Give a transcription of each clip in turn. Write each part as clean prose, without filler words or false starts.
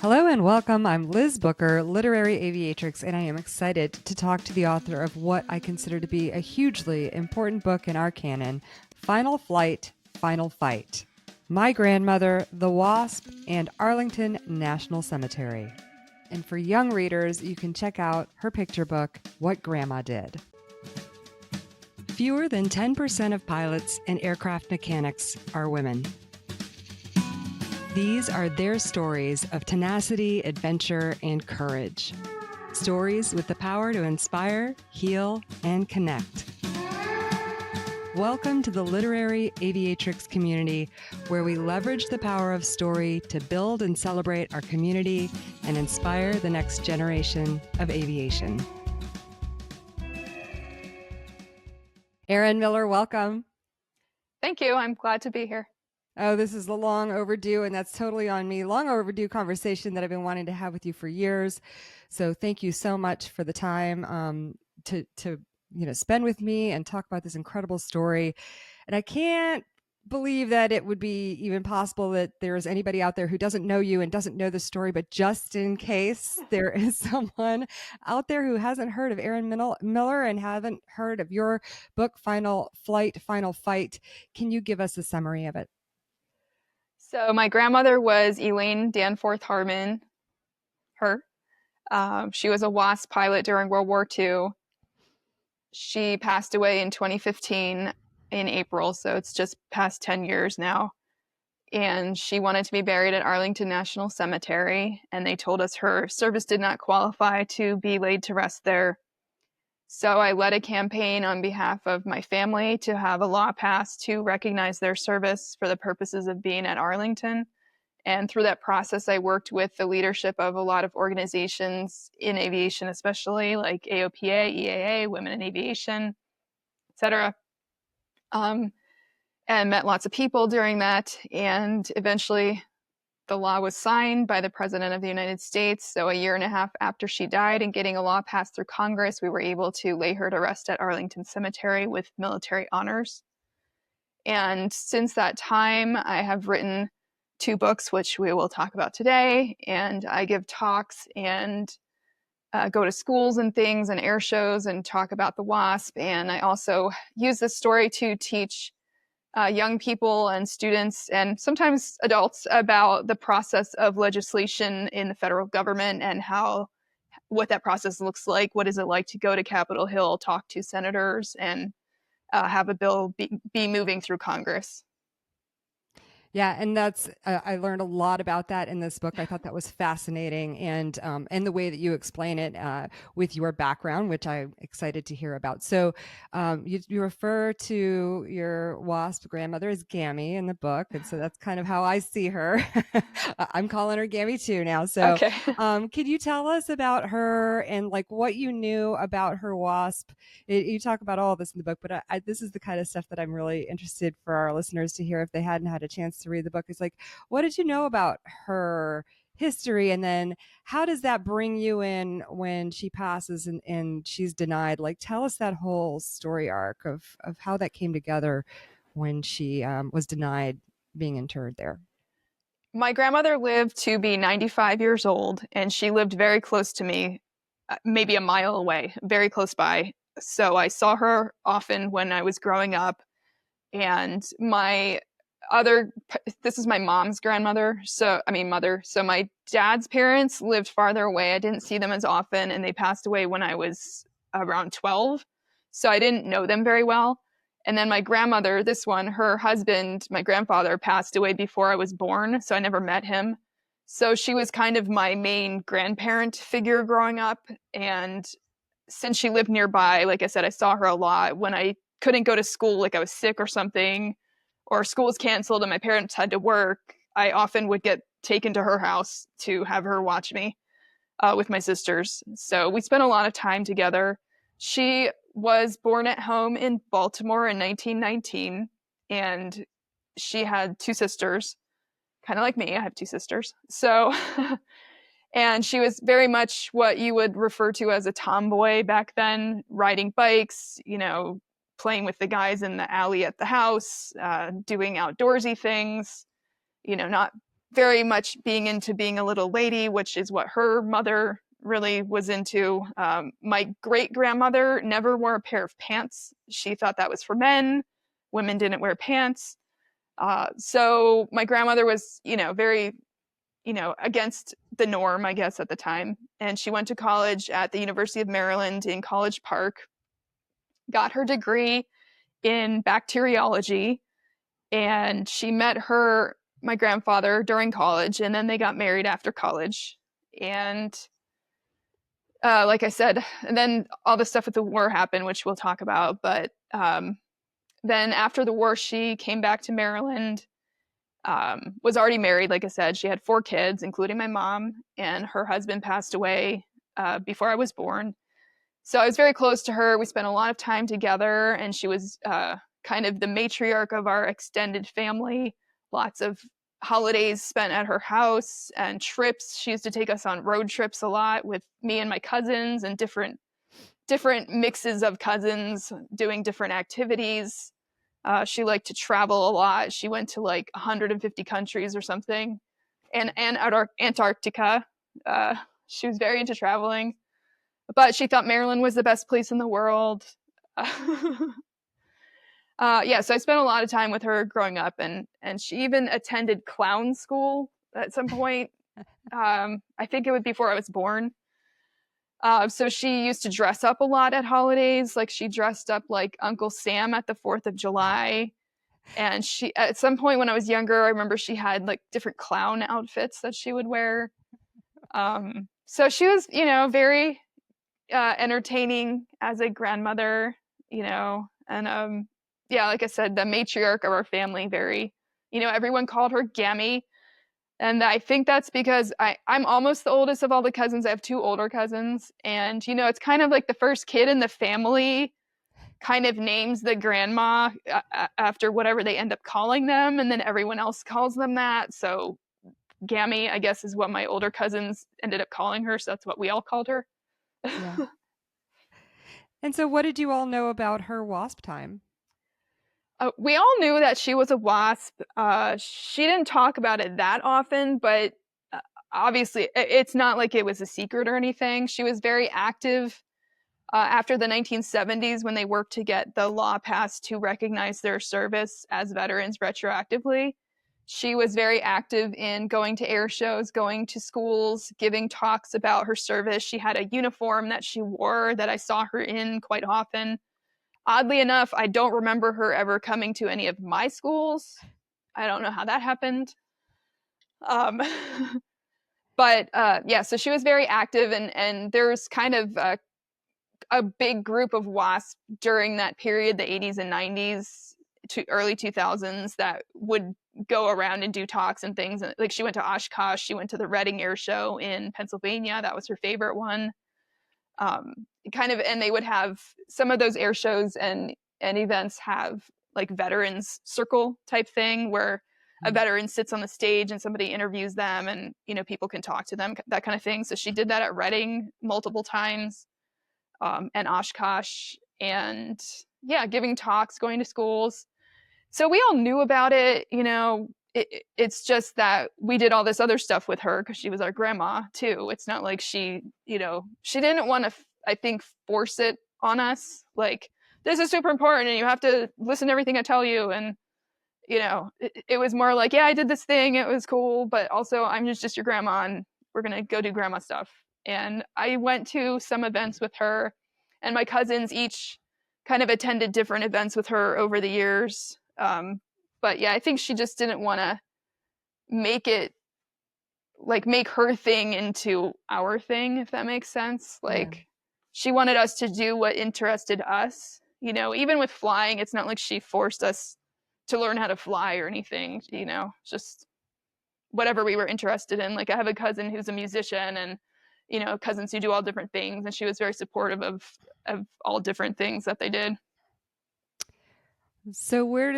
Hello and welcome. I'm Liz Booker, literary aviatrix, and I am excited to talk to the author of what I consider to be a hugely important book in our canon, Final Flight, Final Fight. My Grandmother, the WASP, and Arlington National Cemetery. And for young readers, you can check out her picture book, What Grandma Did. Fewer than 10% of pilots and aircraft mechanics are women. These are their stories of tenacity, adventure, and courage. Stories with the power to inspire, heal, and connect. Welcome to the Literary Aviatrix community, where we leverage the power of story to build and celebrate our community and inspire the next generation of aviation. Erin Miller, welcome. Thank you. I'm glad to be here. Oh, this is the long overdue, and that's totally on me. Long overdue conversation that I've been wanting to have with you for years. So thank you so much for the time to spend with me and talk about this incredible story. And I can't believe that it would be even possible that there is anybody out there who doesn't know you and doesn't know the story. But just in case there is someone out there who hasn't heard of Erin Miller and haven't heard of your book, Final Flight, Final Fight, can you give us a summary of it? So my grandmother was Elaine Danforth Harmon. She was a WASP pilot during World War II. She passed away in 2015 in April, so it's just past 10 years now. And she wanted to be buried at Arlington National Cemetery, and they told us her service did not qualify to be laid to rest there. So I led a campaign on behalf of my family to have a law passed to recognize their service for the purposes of being at Arlington. And through that process, I worked with the leadership of a lot of organizations in aviation, especially like AOPA, EAA, Women in Aviation, etc. And met lots of people during that. And eventually the law was signed by the President of the United States. So a year and a half after she died and getting a law passed through Congress, we were able to lay her to rest at Arlington Cemetery with military honors. And since that time, I have written 2 books, which we will talk about today. And I give talks and go to schools and things and air shows and talk about the WASP. And I also use this story to teach young people and students and sometimes adults about the process of legislation in the federal government and what that process looks like. What is it like to go to Capitol Hill, talk to senators, and have a bill be moving through Congress? Yeah, and that's I learned a lot about that in this book. I thought that was fascinating, and the way that you explain it with your background, which I'm excited to hear about. So, you refer to your WASP grandmother as Gammy in the book, and so that's kind of how I see her. I'm calling her Gammy too now. So, Okay. could you tell us about her and like what you knew about her WASP? You talk about all of this in the book, but this is the kind of stuff that I'm really interested for our listeners to hear if they hadn't had a chance to read the book. Is like, what did you know about her history, and then how does that bring you in when she passes and she's denied? Like, tell us that whole story arc of how that came together when she was denied being interred there. My grandmother lived to be 95 years old, and she lived very close to me, maybe a mile away, very close by. So I saw her often when I was growing up. And this is my mom's grandmother, mother. So my dad's parents lived farther away. I didn't see them as often, and they passed away when I was around 12. So I didn't know them very well. And then my grandmother, this one, her husband, my grandfather, passed away before I was born, so I never met him. So she was kind of my main grandparent figure growing up. And since she lived nearby, like I said, I saw her a lot. When I couldn't go to school, like I was sick or something, or school was canceled and my parents had to work, I often would get taken to her house to have her watch me with my sisters. So we spent a lot of time together. She was born at home in Baltimore in 1919, and she had 2 sisters, kind of like me. I have 2 sisters. So, and she was very much what you would refer to as a tomboy back then, riding bikes, playing with the guys in the alley at the house, doing outdoorsy things, not very much being into being a little lady, which is what her mother really was into. My great grandmother never wore a pair of pants. She thought that was for men. Women didn't wear pants. So my grandmother was, very, against the norm, I guess, at the time. And she went to college at the University of Maryland in College Park, got her degree in bacteriology, and she met my grandfather during college, and then they got married after college. And like I said, and then all the stuff with the war happened, which we'll talk about. But then after the war, she came back to Maryland, was already married. Like I said, she had 4 kids, including my mom, and her husband passed away before I was born. So I was very close to her. We spent a lot of time together, and she was kind of the matriarch of our extended family. Lots of holidays spent at her house and trips. She used to take us on road trips a lot with me and my cousins, and different mixes of cousins doing different activities. She liked to travel a lot. She went to like 150 countries or something, and Antarctica. She was very into traveling, but she thought Maryland was the best place in the world. Yeah, so I spent a lot of time with her growing up, and she even attended clown school at some point. I think it was before I was born. So she used to dress up a lot at holidays. Like, she dressed up like Uncle Sam at the 4th of July. And she, at some point when I was younger, I remember she had like different clown outfits that she would wear. So she was, very entertaining as a grandmother, and yeah, like I said, the matriarch of our family. Very, everyone called her Gammy. And I think that's because I'm almost the oldest of all the cousins. I have 2 older cousins. And, it's kind of like the first kid in the family kind of names the grandma after whatever they end up calling them. And then everyone else calls them that. So Gammy, I guess, is what my older cousins ended up calling her. So that's what we all called her. Yeah. And so, what did you all know about her WASP time? We all knew that she was a WASP. She didn't talk about it that often, but obviously it's not like it was a secret or anything. She was very active after the 1970s, when they worked to get the law passed to recognize their service as veterans retroactively. She was very active in going to air shows, going to schools, giving talks about her service. She had a uniform that she wore that I saw her in quite often. Oddly enough, I don't remember her ever coming to any of my schools. I don't know how that happened. Um, but yeah, so she was very active, and there's kind of a big group of WASP during that period, the 80s and 90s to early 2000s, that would go around and do talks and things. Like, she went to Oshkosh, she went to the Reading Air Show in Pennsylvania. That was her favorite one. And they would have some of those air shows and events have like veterans circle type thing, where a veteran sits on the stage and somebody interviews them, and people can talk to them, that kind of thing. So she did that at Reading multiple times, and Oshkosh, and yeah, giving talks, going to schools. So we all knew about it. It's just that we did all this other stuff with her because she was our grandma too. It's not like she didn't want to, I think, force it on us. Like, this is super important and you have to listen to everything I tell you. And, it was more like, yeah, I did this thing. It was cool. But also, I'm just your grandma, and we're going to go do grandma stuff. And I went to some events with her, and my cousins each kind of attended different events with her over the years. But yeah, I think she just didn't want to make her thing into our thing, if that makes sense. Like, she wanted us to do what interested us. Even with flying, it's not like she forced us to learn how to fly or anything, just whatever we were interested in. Like, I have a cousin who's a musician, and cousins who do all different things, and she was very supportive of all different things that they did. So where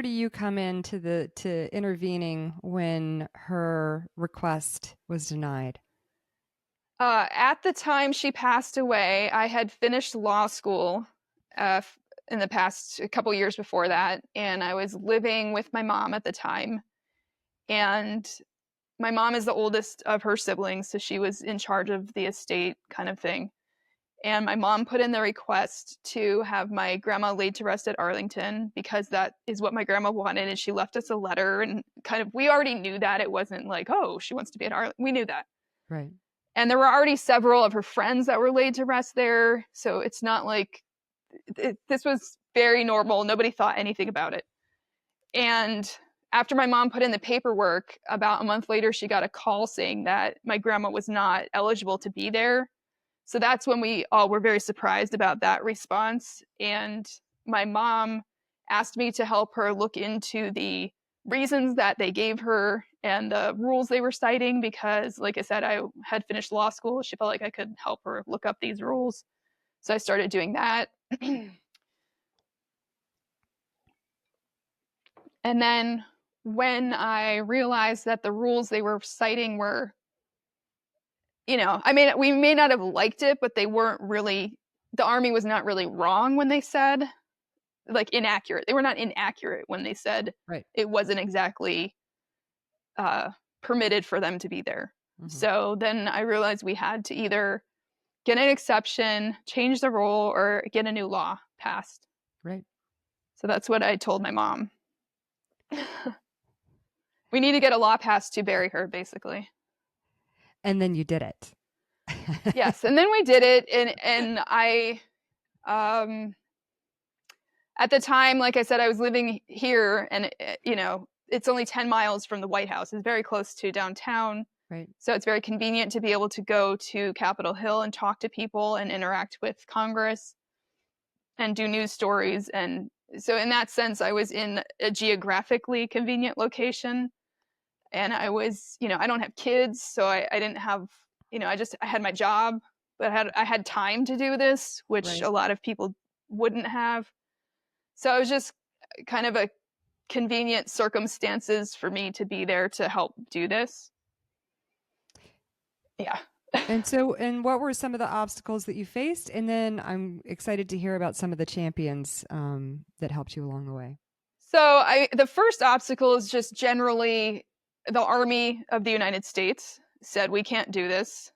do you come to intervening when her request was denied? At the time she passed away, I had finished law school in the past a couple years before that, and I was living with my mom at the time. And my mom is the oldest of her siblings, so she was in charge of the estate kind of thing. And my mom put in the request to have my grandma laid to rest at Arlington because that is what my grandma wanted. And she left us a letter, and kind of, we already knew that. It wasn't like, oh, she wants to be at Arlington. We knew that. Right. And there were already several of her friends that were laid to rest there. So it's not like this was very normal. Nobody thought anything about it. And after my mom put in the paperwork, about a month later, she got a call saying that my grandma was not eligible to be there. So that's when we all were very surprised about that response. And my mom asked me to help her look into the reasons that they gave her and the rules they were citing, because, like I said, I had finished law school. She felt like I could help her look up these rules. So I started doing that. And then when I realized that the rules they were citing were, we may not have liked it, but they weren't really, the Army was not really wrong when they said, like, inaccurate. They were not inaccurate when they said Right. it wasn't exactly permitted for them to be there. Mm-hmm. So then I realized we had to either get an exception, change the rule, or get a new law passed. Right. So that's what I told my mom. We need to get a law passed to bury her, basically. And then you did it. Yes, and then we did it, and I, at the time, like I said, I was living here, and it's only 10 miles from the White House. It's very close to downtown. Right. So it's very convenient to be able to go to Capitol Hill and talk to people and interact with Congress and do news stories. And so in that sense, I was in a geographically convenient location. And I was, I don't have kids, so I didn't have, I had my job, but I had time to do this, which Right. a lot of people wouldn't have. So it was just kind of a convenient circumstances for me to be there to help do this. Yeah. And what were some of the obstacles that you faced? And then I'm excited to hear about some of the champions that helped you along the way. So the first obstacle is just generally the Army of the United States said we can't do this.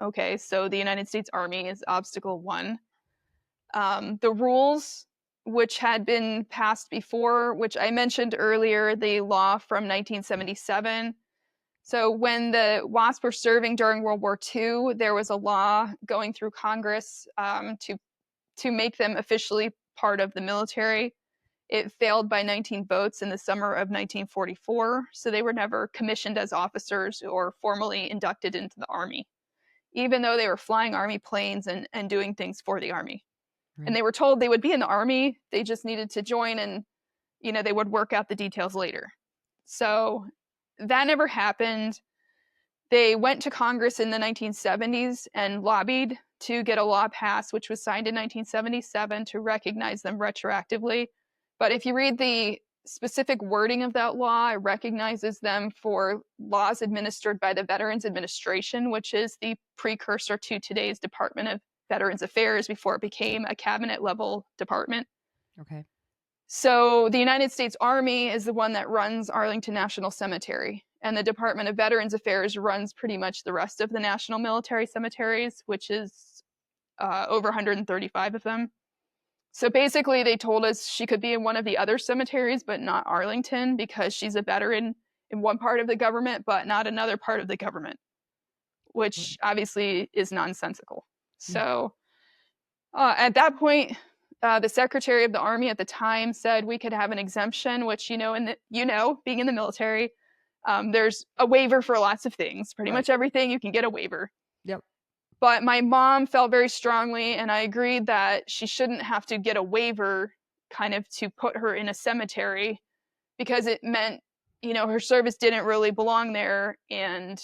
Okay, so the United States Army is obstacle one. The rules, which had been passed before, which I mentioned earlier, the law from 1977. So when the WASP were serving during World War II, there was a law going through Congress to make them officially part of the military. It failed by 19 votes in the summer of 1944, so they were never commissioned as officers or formally inducted into the Army, even though they were flying Army planes and doing things for the Army. Right. And they were told they would be in the Army, they just needed to join, and they would work out the details later. So that never happened. They went to Congress in the 1970s and lobbied to get a law passed, which was signed in 1977 to recognize them retroactively. But if you read the specific wording of that law, it recognizes them for laws administered by the Veterans Administration, which is the precursor to today's Department of Veterans Affairs before it became a cabinet-level department. Okay. So the United States Army is the one that runs Arlington National Cemetery, and the Department of Veterans Affairs runs pretty much the rest of the national military cemeteries, which is over 135 of them. So basically, they told us she could be in one of the other cemeteries, but not Arlington, because she's a veteran in one part of the government, but not another part of the government, which obviously is nonsensical. So at that point, the Secretary of the Army at the time said we could have an exemption, which, being in the military, there's a waiver for lots of things. Pretty much everything, you can get a waiver. Yep. But my mom felt very strongly, and I agreed that she shouldn't have to get a waiver kind of to put her in a cemetery, because it meant, her service didn't really belong there, and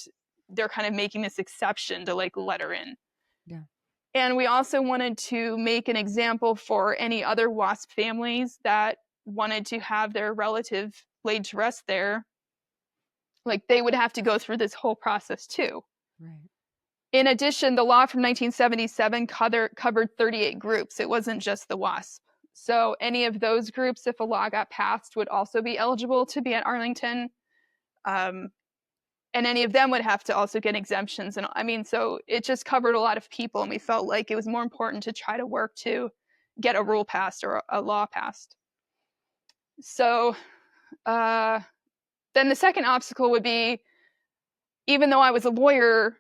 they're kind of making this exception to let her in. Yeah. And we also wanted to make an example for any other WASP families that wanted to have their relative laid to rest there. They would have to go through this whole process too. Right. In addition, the law from 1977 covered 38 groups. It wasn't just the WASP. So any of those groups, if a law got passed, would also be eligible to be at Arlington. and any of them would have to also get exemptions. And I mean, so it just covered a lot of people, and we felt like it was more important to try to work to get a rule passed or a law passed. So then the second obstacle would be, even though I was a lawyer,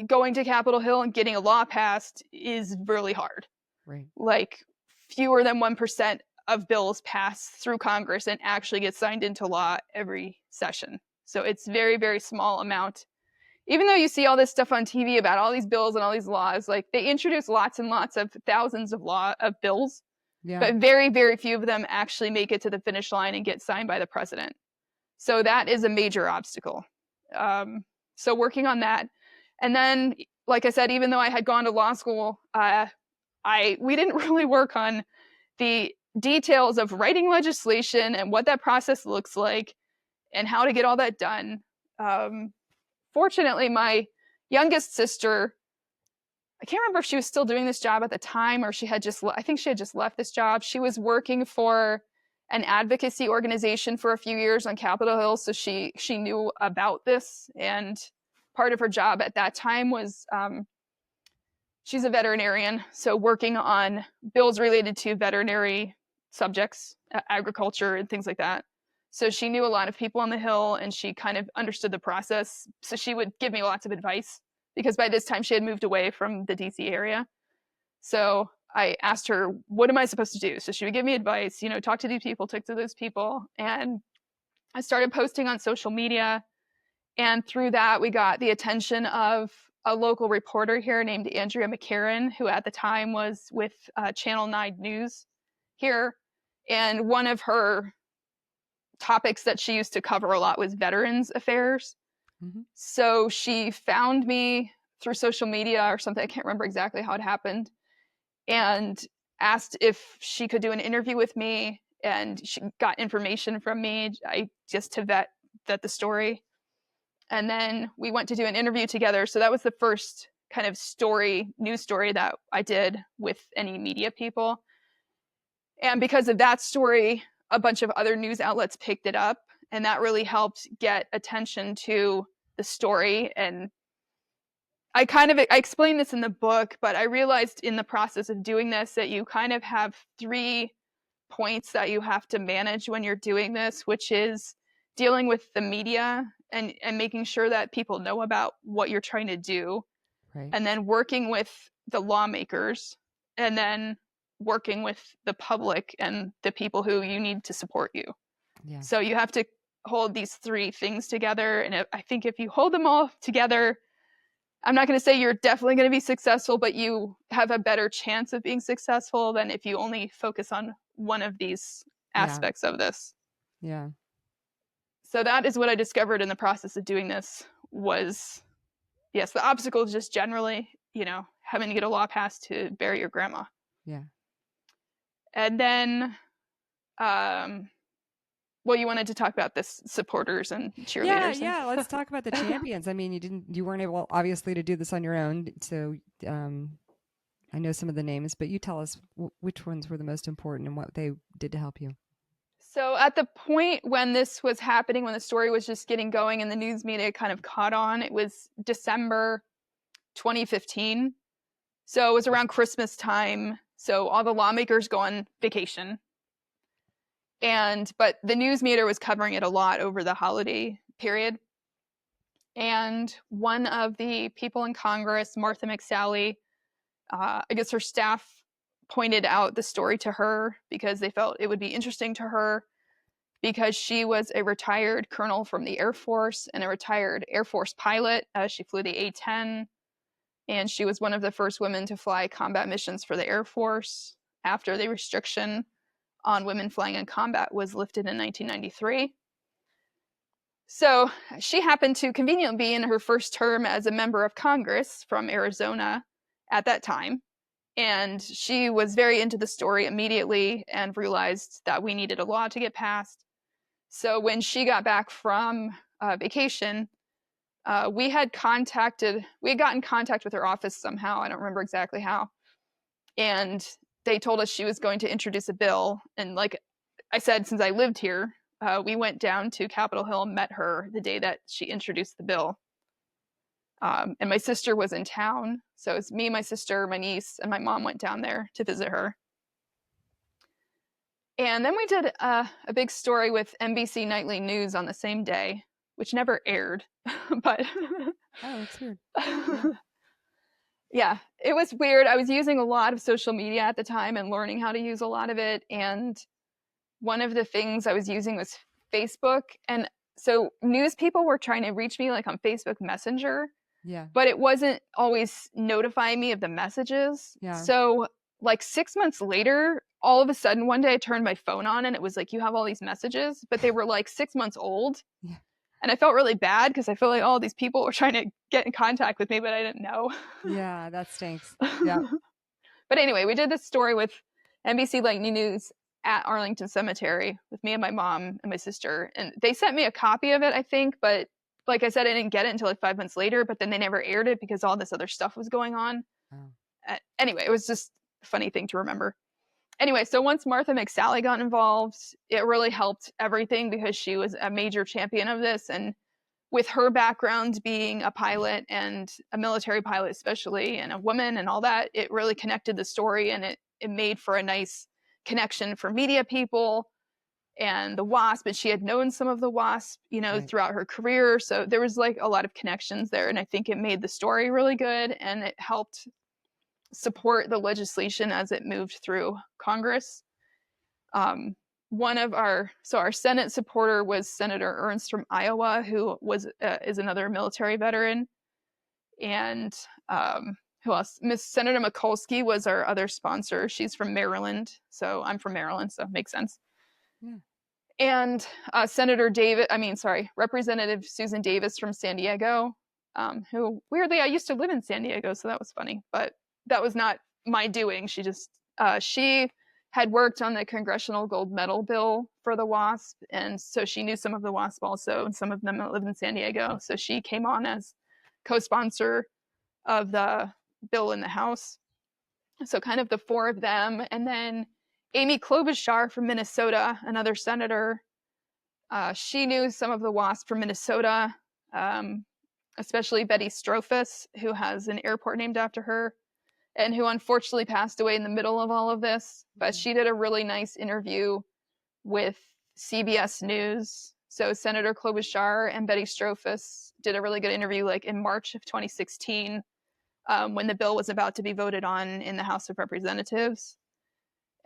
going to Capitol Hill and getting a law passed is really hard. Right. Like, fewer than 1% of bills pass through Congress and actually get signed into law every session. So it's very, very small amount. Even though you see all this stuff on TV about all these bills and all these laws, like, they introduce lots and lots of thousands of bills, Yeah. but very, very few of them actually make it to the finish line and get signed by the president. So that is a major obstacle. So working on that. And then, like I said, even though I had gone to law school, we didn't really work on the details of writing legislation and what that process looks like and how to get all that done. Fortunately, my youngest sister, I can't remember if she was still doing this job at the time or I think she had just left this job. She was working for an advocacy organization for a few years on Capitol Hill, so she knew about this, and part of her job at that time was she's a veterinarian, so working on bills related to veterinary subjects, agriculture and things like that. So she knew a lot of people on the Hill, and she kind of understood the process, so she would give me lots of advice, because by this time she had moved away from the DC area. So I asked her, what am I supposed to do? So she would give me advice, talk to these people, talk to those people. And I started posting on social media. And through that, we got the attention of a local reporter here named Andrea McCarran, who at the time was with Channel 9 News here. And one of her topics that she used to cover a lot was veterans affairs. Mm-hmm. So she found me through social media or something. I can't remember exactly how it happened. And asked if she could do an interview with me, and she got information from me just to vet the story. And then we went to do an interview together. So that was the first kind of news story that I did with any media people. And because of that story, a bunch of other news outlets picked it up, and that really helped get attention to the story. And I explained this in the book, but I realized in the process of doing this that you kind of have 3 points that you have to manage when you're doing this, which is dealing with the media and making sure that people know about what you're trying to do, right, and then working with the lawmakers, and then working with the public and the people who you need to support you. Yeah. So you have to hold these 3 things together, and I think if you hold them all together, I'm not going to say you're definitely going to be successful, but you have a better chance of being successful than if you only focus on one of these aspects of this. Yeah. So that is what I discovered in the process of doing this was, yes, the obstacle is just generally, having to get a law passed to bury your grandma. Yeah. And then, well, you wanted to talk about this supporters and cheerleaders. Yeah. Let's talk about the champions. I mean, you weren't able, obviously, to do this on your own. So I know some of the names, but you tell us which ones were the most important and what they did to help you. So at the point when this was happening, when the story was just getting going and the news media kind of caught on, it was December 2015. So it was around Christmas time. So all the lawmakers go on vacation. But the news media was covering it a lot over the holiday period. And one of the people in Congress, Martha McSally, I guess her staff pointed out the story to her because they felt it would be interesting to her, because she was a retired colonel from the Air Force and a retired Air Force pilot. She flew the A-10, and she was one of the first women to fly combat missions for the Air Force after the restriction on women flying in combat was lifted in 1993. So she happened to conveniently be in her first term as a member of Congress from Arizona at that time. And she was very into the story immediately and realized that we needed a law to get passed. So when she got back from vacation, we had gotten in contact with her office somehow. I don't remember exactly how. And they told us she was going to introduce a bill. And like I said, since I lived here, we went down to Capitol Hill and met her the day that she introduced the bill. And my sister was in town. So it's me, my sister, my niece, and my mom went down there to visit her. And then we did a big story with NBC Nightly News on the same day, which never aired. But Oh, that's weird. Yeah, it was weird. I was using a lot of social media at the time and learning how to use a lot of it. And one of the things I was using was Facebook. And so news people were trying to reach me like on Facebook Messenger. Yeah. But it wasn't always notifying me of the messages. Yeah. So like 6 months later, all of a sudden one day I turned my phone on and it was like, you have all these messages, but they were like 6 months old. Yeah. And I felt really bad because I felt like all these people were trying to get in contact with me, but I didn't know. Yeah, that stinks. Yeah. But anyway, we did this story with NBC Nightly News at Arlington Cemetery with me and my mom and my sister. And they sent me a copy of it, I think, but like I said, I didn't get it until like 5 months later, but then they never aired it because all this other stuff was going on. Oh. Anyway, it was just a funny thing to remember. Anyway, so once Martha McSally got involved, it really helped everything because she was a major champion of this. And with her background being a pilot and a military pilot especially, and a woman and all that, it really connected the story, and it made for a nice connection for media people and the WASP. And she had known some of the WASP, Right. throughout her career. So there was like a lot of connections there. And I think it made the story really good, and it helped support the legislation as it moved through Congress. Our Senate supporter was Senator Ernst from Iowa, who is another military veteran. And who else? Miss Senator Mikulski was our other sponsor. She's from Maryland. So I'm from Maryland, so it makes sense. Yeah. And Representative Susan Davis from San Diego, who weirdly, I used to live in San Diego, so that was funny, but that was not my doing. She had worked on the Congressional Gold Medal bill for the WASP, and so she knew some of the WASP also, and some of them that live in San Diego. So she came on as co-sponsor of the bill in the House. So kind of the four of them, and then Amy Klobuchar from Minnesota, another senator. She knew some of the WASP from Minnesota, especially Betty Strophus, who has an airport named after her, and who unfortunately passed away in the middle of all of this. But she did a really nice interview with CBS News. So Senator Klobuchar and Betty Strophus did a really good interview like in March of 2016, when the bill was about to be voted on in the House of Representatives.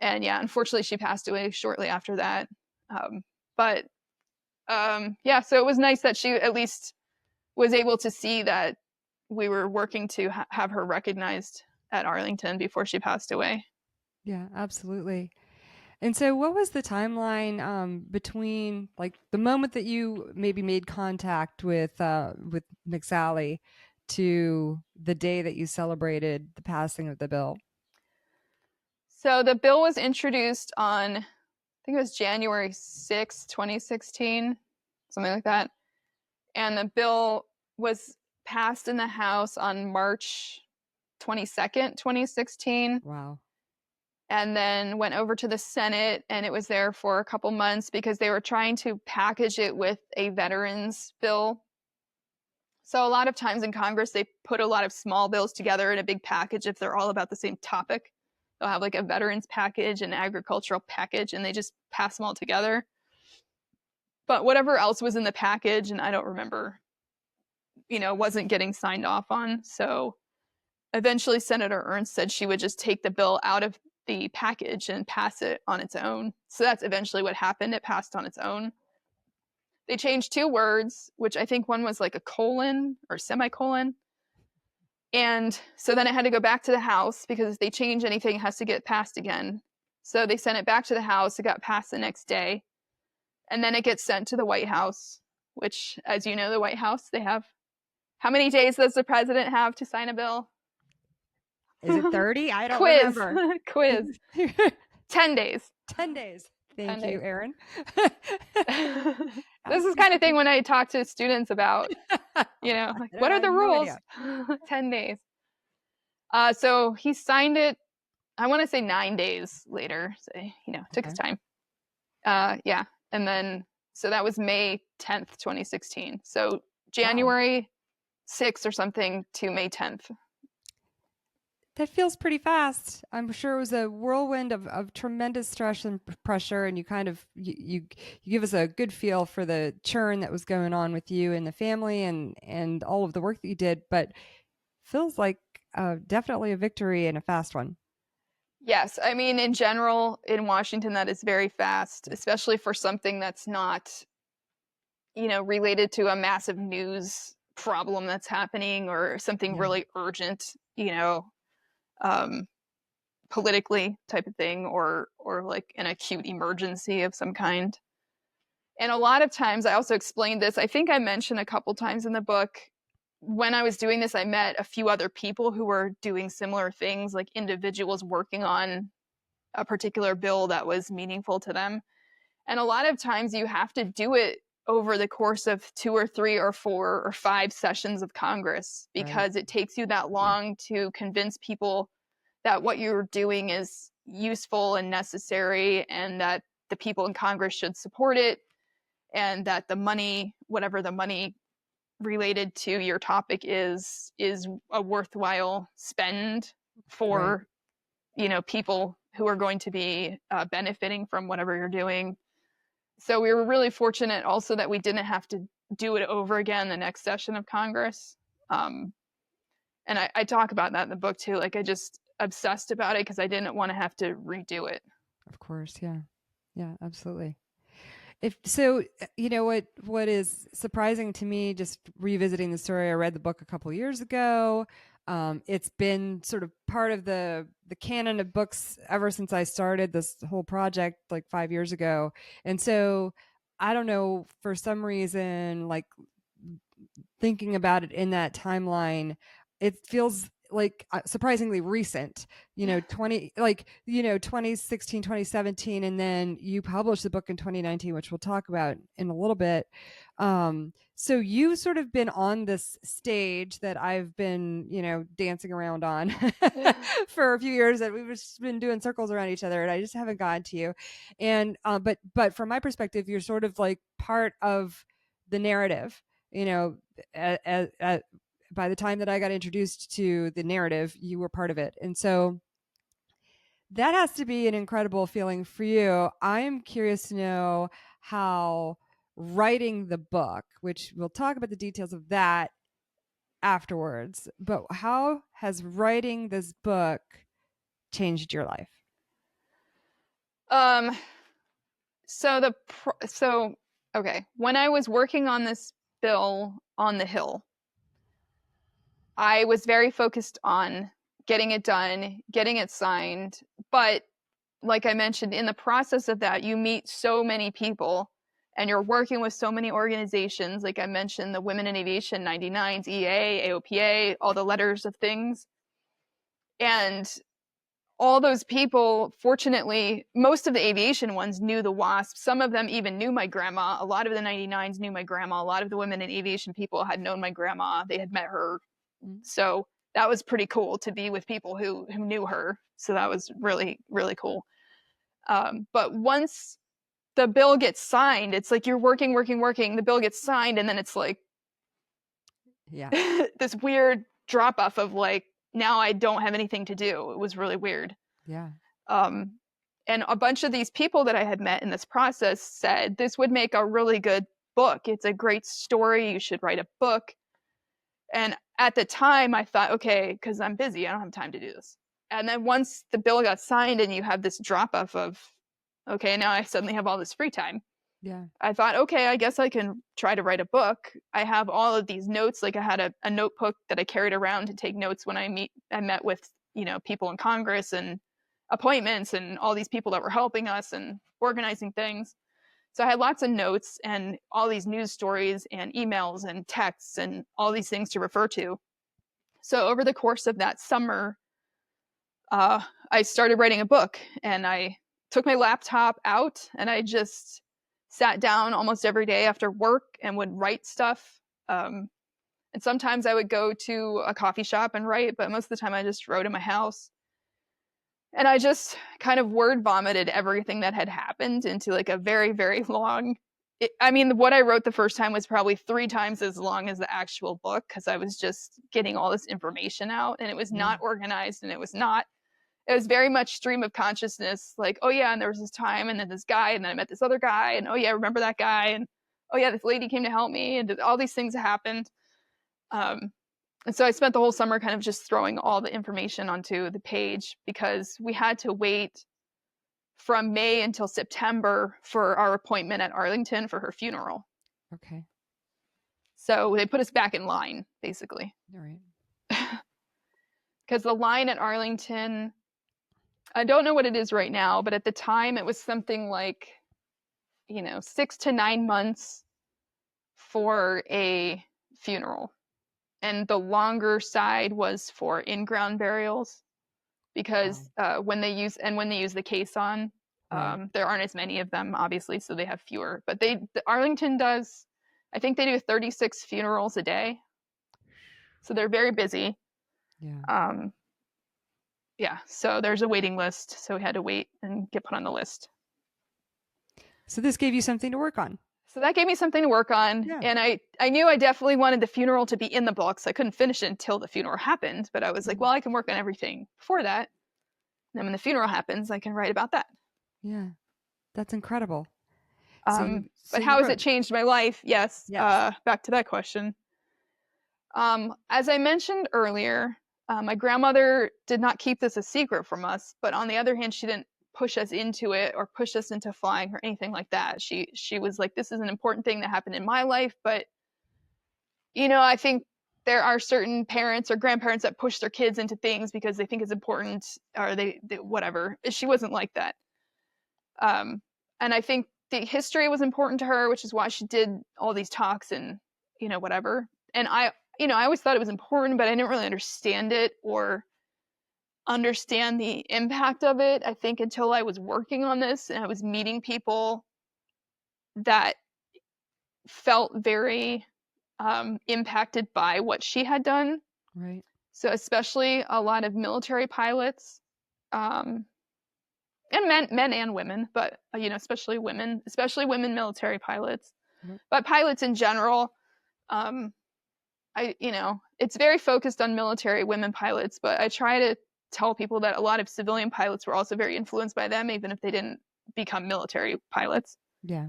And yeah, unfortunately, she passed away shortly after that. So it was nice that she at least was able to see that we were working to have her recognized at Arlington before she passed away. Yeah, absolutely. And so what was the timeline between like the moment that you maybe made contact with McSally to the day that you celebrated the passing of the bill? So the bill was introduced on, I think it was January 6, 2016, something like that. And the bill was passed in the House on March 22nd, 2016. Wow. And then went over to the Senate, and it was there for a couple months because they were trying to package it with a veterans bill. So a lot of times in Congress, they put a lot of small bills together in a big package if they're all about the same topic. They'll have like a veterans package, an agricultural package, and they just pass them all together. But whatever else was in the package, and I don't remember, wasn't getting signed off on. So eventually Senator Ernst said she would just take the bill out of the package and pass it on its own. So that's eventually what happened. It passed on its own. They changed two words, which I think one was like a colon or semicolon. And so then it had to go back to the House because if they change anything, it has to get passed again. So they sent it back to the House. It got passed the next day. And then it gets sent to the White House, which, as you know, the White House, they have, how many days does the president have to sign a bill? Is it 30? I don't remember. Quiz. 10 days. 10 days. Thank you, Erin. This is kind of thing when I talk to students about, like, what are the rules? 10 days. So he signed it, I want to say 9 days later. So, took his time. Yeah. And then So that was May 10th, 2016. So Wow. January 6th or something to May 10th. That feels pretty fast. I'm sure it was a whirlwind of tremendous stress and pressure, and you kind of you give us a good feel for the churn that was going on with you and the family and all of the work that you did. But feels like definitely a victory and a fast one. Yes, I mean, in general, in Washington, that is very fast, especially for something that's not, related to a massive news problem that's happening or something Yeah. really urgent, um, politically type of thing, or like an acute emergency of some kind. And a lot of times, I also explained this. I think I mentioned a couple times in the book. When I was doing this, I met a few other people who were doing similar things, like individuals working on a particular bill that was meaningful to them. And a lot of times you have to do it over the course of 2 or 3 or 4 or 5 sessions of Congress Right. because it takes you that long to convince people that what you're doing is useful and necessary and that the people in Congress should support it and that the money, whatever the money related to your topic is a worthwhile spend Right. for people who are going to be benefiting from whatever you're doing. So we were really fortunate also that we didn't have to do it over again the next session of Congress. Um, and I talk about that in the book too. Like I just obsessed about it because I didn't want to have to redo it. Of course. Yeah. Yeah. Absolutely. If so, what is surprising to me, just revisiting the story, I read the book a couple years ago. It's been sort of part of the canon of books ever since I started this whole project like 5 years ago, and so I don't know, for some reason, like thinking about it in that timeline, it feels like surprisingly recent, 2016, 2017, and then you published the book in 2019, which we'll talk about in a little bit. So you've sort of been on this stage that I've been, dancing around on for a few years, that we've just been doing circles around each other, and I just haven't gotten to you. And but from my perspective, you're sort of like part of the narrative, you know by the time that I got introduced to the narrative, you were part of it. And so that has to be an incredible feeling for you. I am curious to know how writing the book, which we'll talk about the details of that afterwards, but how has writing this book changed your life? Um, so okay, when I was working on this bill on the Hill, I was very focused on getting it done, getting it signed, but like I mentioned, in the process of that, you meet so many people and you're working with so many organizations. Like I mentioned, the Women in Aviation 99s, EA, AOPA, all the letters of things. And all those people, fortunately, most of the aviation ones knew the WASP. Some of them even knew my grandma. A lot of the 99s knew my grandma. A lot of the women in aviation people had known my grandma. They had met her. So that was pretty cool to be with people who knew her. So that was really, really cool. But once the bill gets signed, it's like you're working, working, working. The bill gets signed, and then it's like Yeah. this weird drop off of like, now I don't have anything to do. It was really weird. Yeah. Um, and a bunch of these people that I had met in this process said, this would make a really good book. It's a great story. You should write a book. And at the time, I thought, okay, because I'm busy, I don't have time to do this. And then once the bill got signed and you have this drop off of, okay, now I suddenly have all this free time. Yeah. I thought, okay, I guess I can try to write a book. I have all of these notes. Like I had a notebook that I carried around to take notes when I met with, people in Congress and appointments and all these people that were helping us and organizing things. So I had lots of notes and all these news stories and emails and texts and all these things to refer to. So over the course of that summer, I started writing a book, and I took my laptop out and I just sat down almost every day after work and would write stuff. And sometimes I would go to a coffee shop and write, but most of the time I just wrote in my house. And I just kind of word vomited everything that had happened into like a very, very long I mean, what I wrote the first time was probably 3 times as long as the actual book, because I was just getting all this information out, and it was Yeah. not organized, and it was very much stream of consciousness, like, oh yeah, and there was this time, and then this guy, and then I met this other guy, and oh yeah, remember that guy, and oh yeah, this lady came to help me, and all these things happened. And so I spent the whole summer kind of just throwing all the information onto the page, because we had to wait from May until September for our appointment at Arlington for her funeral. Okay. So they put us back in line, basically. All right. Because the line at Arlington, I don't know what it is right now, but at the time it was something like, 6 to 9 months for a funeral. And the longer side was for in-ground burials, because when they use the caisson, Right. there aren't as many of them, obviously, so they have fewer. But Arlington does, I think they do 36 funerals a day, so they're very busy. Yeah. Yeah, so there's a waiting list, so we had to wait and get put on the list. So this gave you something to work on. So that gave me something to work on. Yeah. And I knew I definitely wanted the funeral to be in the books. I couldn't finish it until the funeral happened, but I was like, well, I can work on everything before that. And then when the funeral happens, I can write about that. Yeah. That's incredible. But how has it changed my life? Yes. Back to that question. As I mentioned earlier, my grandmother did not keep this a secret from us, but on the other hand, she didn't push us into it or push us into flying or anything like that. She was like, this is an important thing that happened in my life, but I think there are certain parents or grandparents that push their kids into things because they think it's important, or they whatever. She wasn't like that. And I think the history was important to her, which is why she did all these talks and whatever. And I always thought it was important, but I didn't really understand it or understand the impact of it, I think, until I was working on this and I was meeting people that felt very impacted by what she had done. Right. So especially a lot of military pilots, and men and women, but especially women military pilots, but pilots in general. It's very focused on military women pilots, but I try to tell people that a lot of civilian pilots were also very influenced by them, even if they didn't become military pilots. Yeah.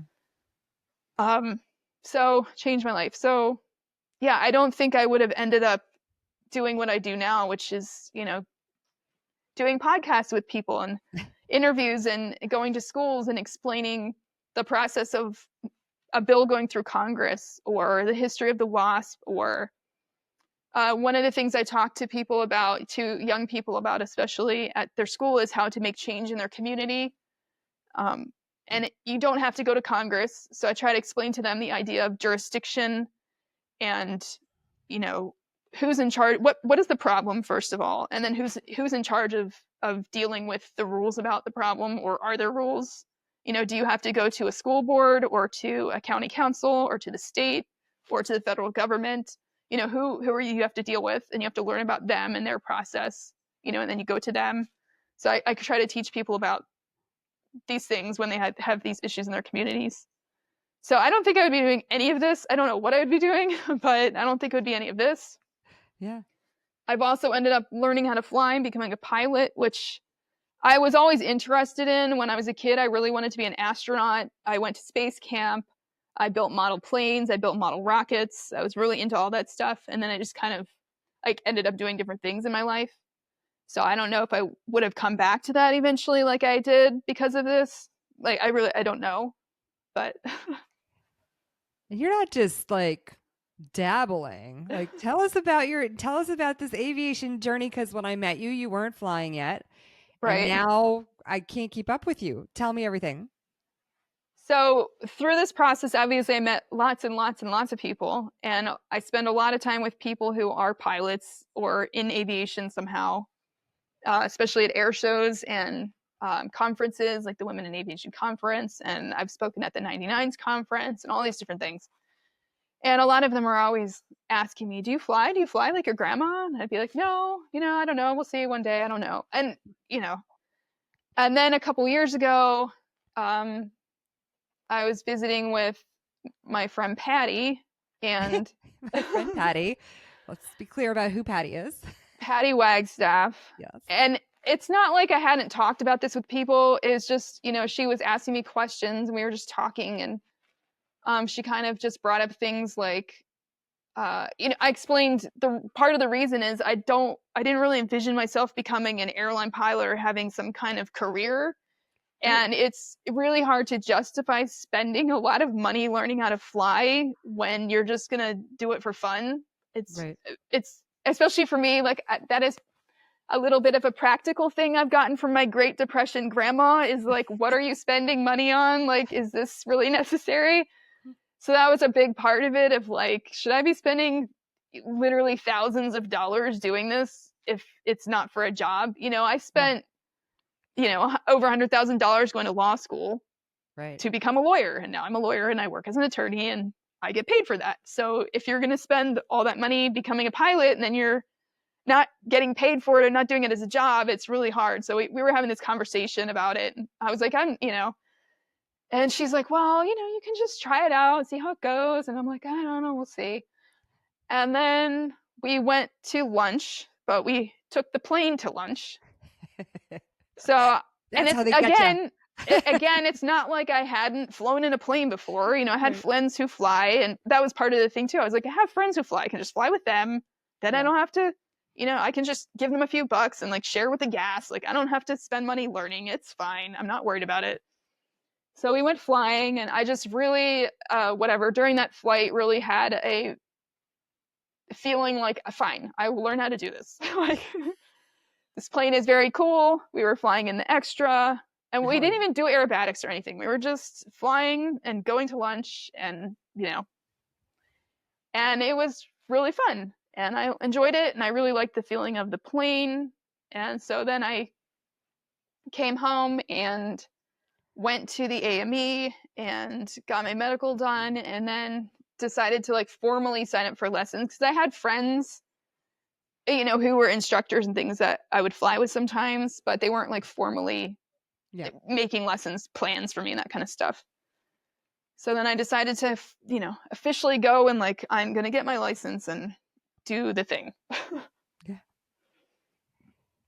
So changed my life. So yeah, I don't think I would have ended up doing what I do now, which is, doing podcasts with people and interviews and going to schools and explaining the process of a bill going through Congress or the history of the WASP, or one of the things I talk to young people about, especially at their school, is how to make change in their community. And you don't have to go to Congress. So I try to explain to them the idea of jurisdiction and, who's in charge, what is the problem, first of all, and then who's in charge of dealing with the rules about the problem, or are there rules? Do you have to go to a school board or to a county council or to the state or to the federal government? Who are you have to deal with, and you have to learn about them and their process, and then you go to them. So I try to teach people about these things when they have these issues in their communities. So I don't think I would be doing any of this. I don't know what I would be doing, but I don't think it would be any of this. Yeah. I've also ended up learning how to fly and becoming a pilot, which I was always interested in. When I was a kid, I really wanted to be an astronaut. I went to space camp. I built model planes. I built model rockets. I was really into all that stuff. And then I just kind of ended up doing different things in my life. So I don't know if I would have come back to that eventually like I did because of this. I don't know. But and you're not just dabbling. Tell us about this aviation journey, because when I met you, you weren't flying yet. Right. And now I can't keep up with you. Tell me everything. So through this process, obviously, I met lots and lots and lots of people, and I spend a lot of time with people who are pilots or in aviation somehow, especially at air shows and conferences like the Women in Aviation Conference, and I've spoken at the 99s conference and all these different things. And a lot of them are always asking me, do you fly? Do you fly like your grandma? And I'd be like, no, I don't know. We'll see one day. I don't know. And, and then a couple years ago, I was visiting with my friend Patty and My friend Patty. Let's be clear about who Patty is. Patty Wagstaff. Yes. And it's not like I hadn't talked about this with people. It was just, she was asking me questions and we were just talking, and she kind of just brought up things like, I explained the part of the reason is I didn't really envision myself becoming an airline pilot or having some kind of career. And it's really hard to justify spending a lot of money learning how to fly when you're just going to do it for fun. It's especially for me, like that is a little bit of a practical thing I've gotten from my Great Depression grandma is like, what are you spending money on? Like, is this really necessary? So that was a big part of it of like, should I be spending literally thousands of dollars doing this if it's not for a job? I spent, over $100,000 going to law school to become a lawyer. And now I'm a lawyer and I work as an attorney and I get paid for that. So if you're going to spend all that money becoming a pilot and then you're not getting paid for it or not doing it as a job, it's really hard. So we were having this conversation about it. And I was like, and she's like, well, you can just try it out and see how it goes. And I'm like, I don't know, we'll see. And then we went to lunch, but we took the plane to lunch. So, and it's again, it's not like I hadn't flown in a plane before. I had friends who fly, and that was part of the thing too. I was like, I have friends who fly. I can just fly with them. Then I don't have to, I can just give them a few bucks and like share with the gas. Like I don't have to spend money learning. It's fine. I'm not worried about it. So we went flying, and I just really, during that flight really had a feeling like, fine, I will learn how to do this. Like, this plane is very cool. We were flying in the extra, and we didn't even do aerobatics or anything. We were just flying and going to lunch, and, and it was really fun, and I enjoyed it, and I really liked the feeling of the plane. And so then I came home and went to the AME and got my medical done, and then decided to like formally sign up for lessons because I had friends, who were instructors and things that I would fly with sometimes, but they weren't like formally making lessons plans for me and that kind of stuff. So then I decided to, officially go and like, I'm going to get my license and do the thing.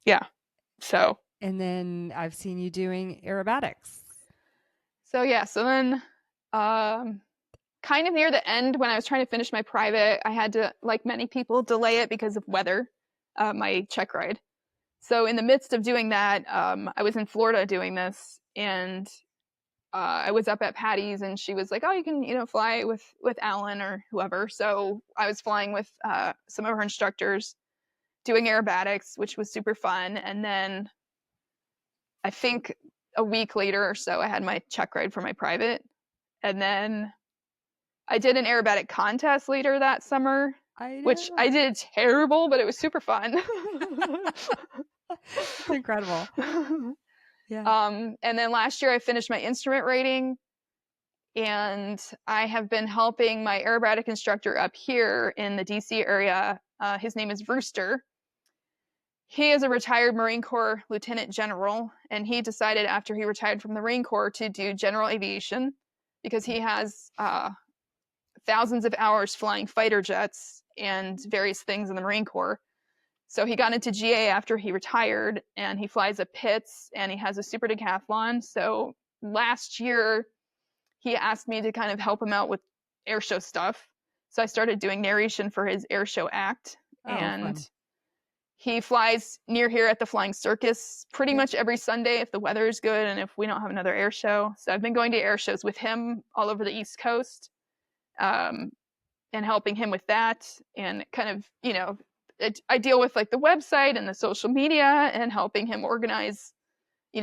Yeah. So. And then I've seen you doing aerobatics. So then kind of near the end when I was trying to finish my private, I had to, like many people, delay it because of weather, my check ride. So in the midst of doing that, I was in Florida doing this, and I was up at Patty's, and she was like, oh, you can, fly with Alan or whoever. So I was flying with some of her instructors doing aerobatics, which was super fun. And then I think a week later or so, I had my check ride for my private. And then I did an aerobatic contest later that summer, which I did terrible, but it was super fun. It's incredible. Yeah. And then last year I finished my instrument rating, and I have been helping my aerobatic instructor up here in the DC area. His name is Rooster. He is a retired Marine Corps Lieutenant General, and he decided after he retired from the Marine Corps to do general aviation because he has thousands of hours flying fighter jets and various things in the Marine Corps. So he got into GA after he retired, and he flies a Pitts, and he has a super decathlon. So last year, he asked me to kind of help him out with airshow stuff. So I started doing narration for his airshow act. And fun. He flies near here at the Flying Circus pretty much every Sunday if the weather is good and if we don't have another air show. So I've been going to air shows with him all over the East Coast, and helping him with that, and kind of, I deal with like the website and the social media and helping him organize,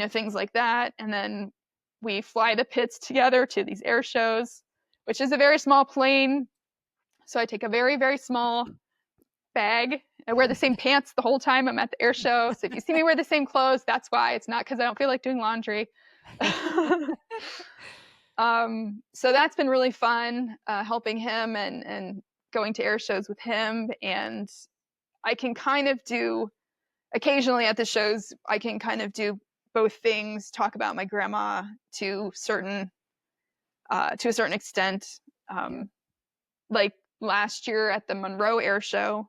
things like that. And then we fly the Pitts together to these air shows, which is a very small plane. So I take a very, very small bag. I wear the same pants the whole time I'm at the air show. So if you see me wear the same clothes, that's why. It's not because I don't feel like doing laundry. So that's been really fun, helping him and going to air shows with him. And I can kind of do, occasionally at the shows, I can kind of do both things, talk about my grandma to a certain extent. Like last year at the Monroe Air Show,